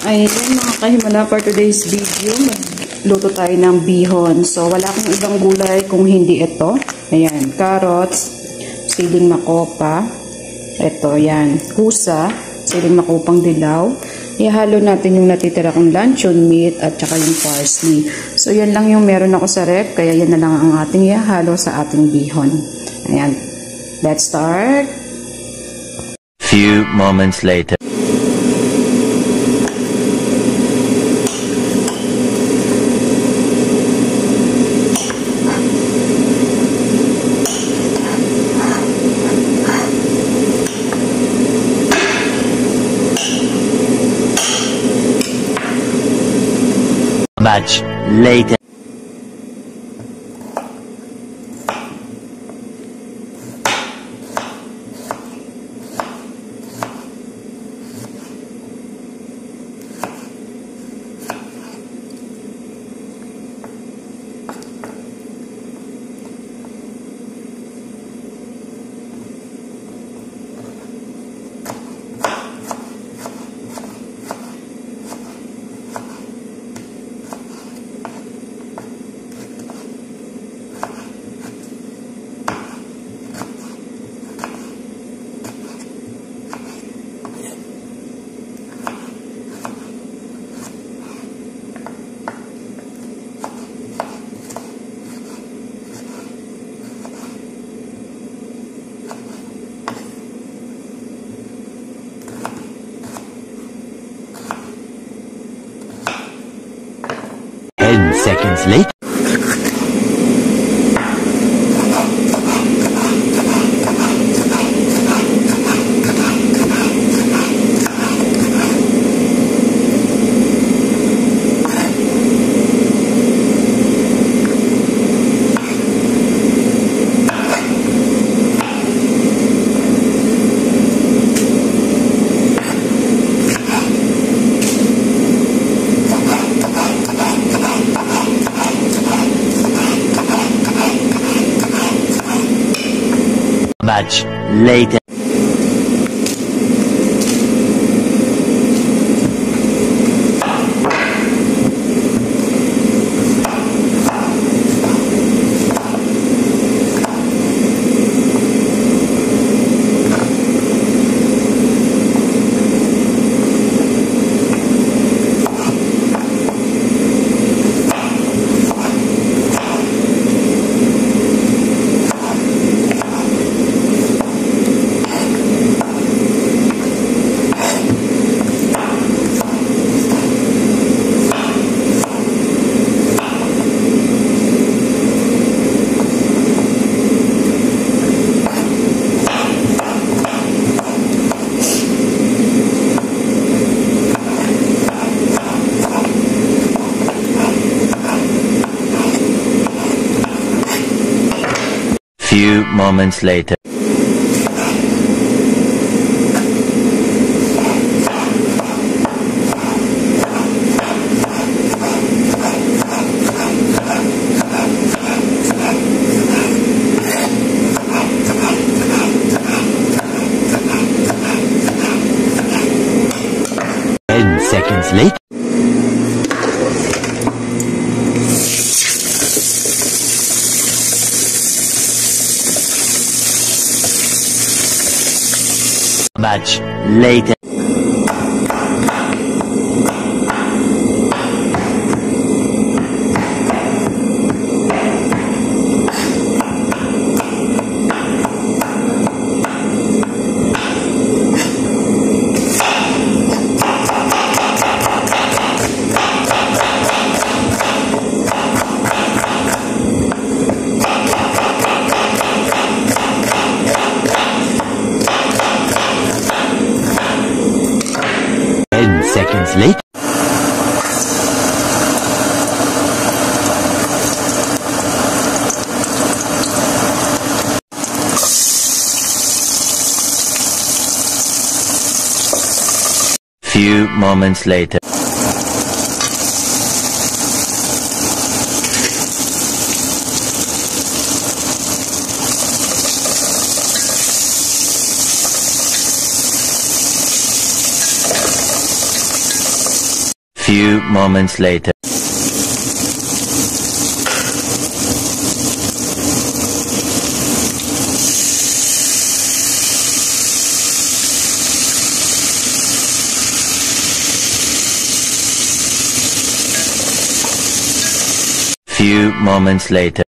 Ayun mga kahimala, for today's video, magluto tayo ng bihon. So, wala akong ibang gulay kung hindi ito. Ayan, carrots, siling makopa. Ito, yan, kusa, siling makopang dilaw. Ihalo natin yung natitira kong luncheon meat at saka yung parsley. So, yan lang yung meron ako sa ref, kaya yan na lang ang ating ihalo sa ating bihon. Ayan, let's start. Few moments later. Much later. Seconds later. Much later. Few moments later. Seconds later. Much later. Seconds later. Few moments later. Few moments later. Few moments later.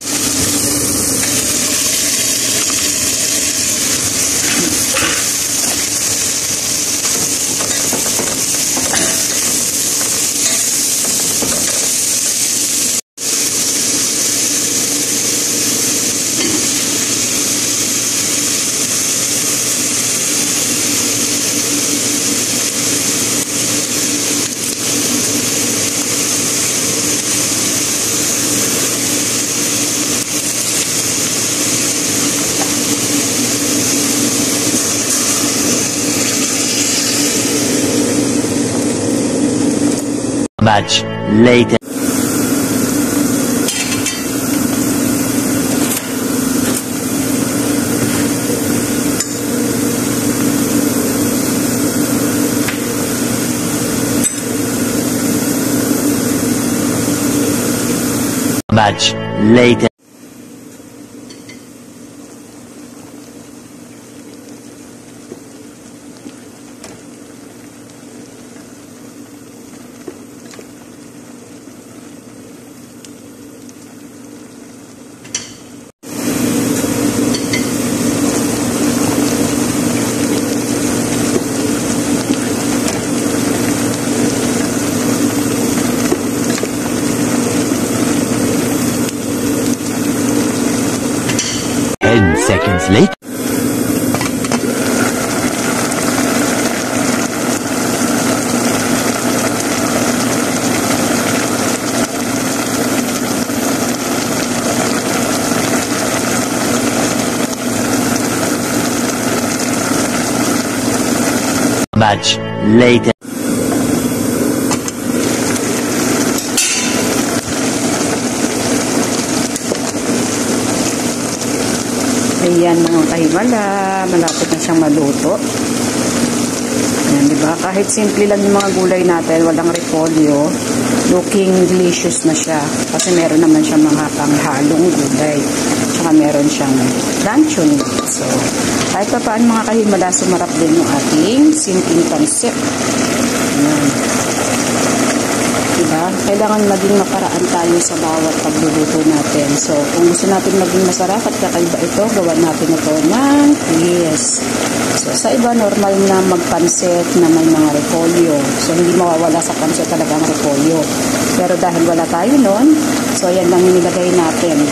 Much later. Much later. Seconds later. Much later. Ayan mga kahimala, malapit na siyang maluto. Ayan, diba? Kahit simple lang yung mga gulay natin, walang repolyo, looking delicious na siya. Kasi meron naman siyang mga panghalong gulay. Tsaka meron siyang luncheon. So, kahit pa paano mga kahimala, sumarap din yung ating simpleng pancit. Ayan. Diba? Kailangan maging maparaan tayo sa bawat pagluluto natin. So, kung gusto natin maging masarap at kakaiba ito, gawan natin ito ng twist. So, sa iba, normal na magpansit na may mga repolyo. So, hindi mawawala sa pansit talaga ang repolyo. Pero dahil wala tayo nun, so, yan lang yung nilagay natin.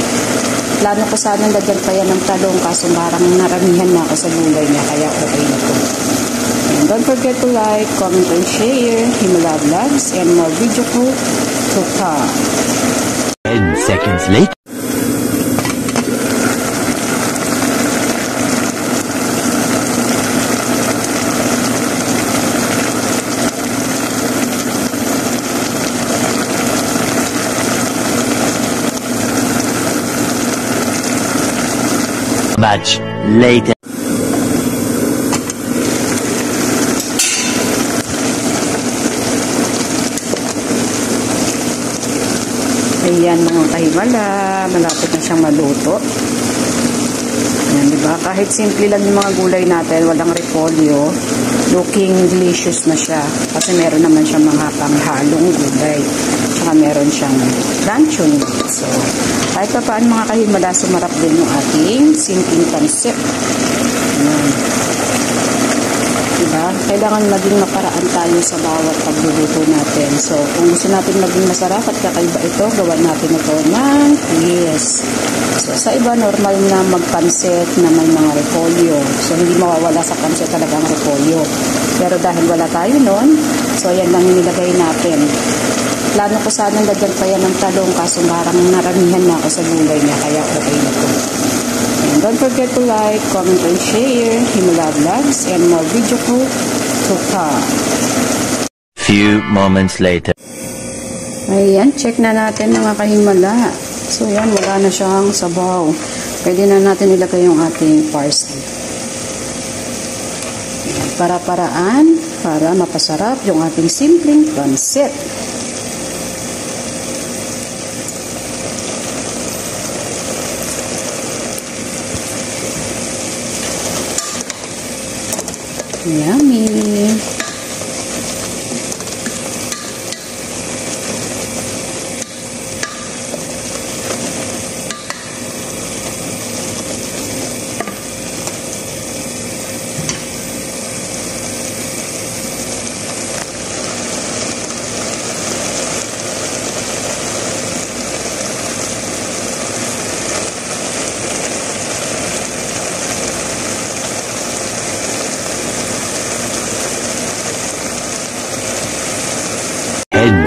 Plano ko sana lagyan pa yan ng talong, kaso parang naramihan na ako sa gulay niya, kaya okay na ito. And don't forget to like, comment, and share Himala Vlogs and more video ko to come. 10 seconds later. Much later. Ayan mga kahimala, malapit na siyang maluto. Ayan, diba? Kahit simple lang yung mga gulay natin, walang repolyo, looking delicious na siya. Kasi meron naman siyang mga panghalong gulay. Tsaka meron siyang luncheon. So, kahit pa paano mga kahimala, sumarap din yung ating simpleng pancit. Ayan. Diba? Kailangan maging maparaan tayo sa bawat pagluluto natin. So, kung gusto natin maging masarap at kakaiba ito, gawan natin ito ng twist. So, sa iba, normal na magpansit na may mga repolyo. So, hindi mawawala sa pansit talaga ang repolyo. Pero dahil wala tayo nun, so, yan lang yung nilagay natin. Plano ko sana lagyan pa yan ng talong, kaso parang naramihan na ako sa gulay niya, kaya okay na ito. And don't forget to like, comment, and share Himala Vlogs and more video ko to come. Few moments later. Ayan, check na natin mga kahimala. So yan, wala na siyang sabaw. Pwede na natin ilagay yung ating parsley. Para-paraan, para mapasarap yung ating simpleng pancit. Yummy!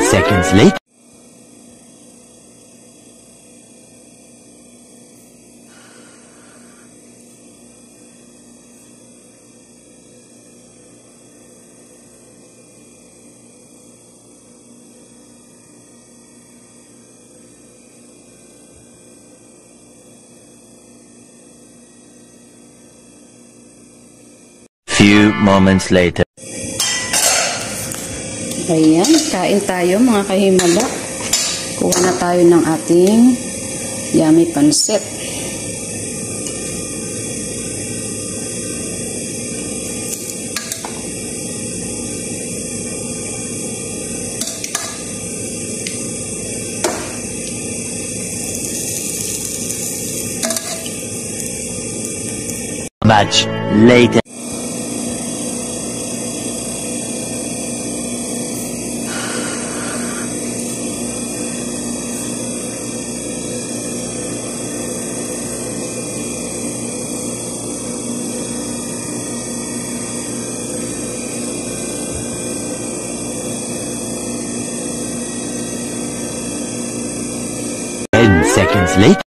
Seconds later. Few moments later. Ayan, kain tayo mga kahimala. Kuha na tayo ng ating yummy pancit. Much later. Seconds later.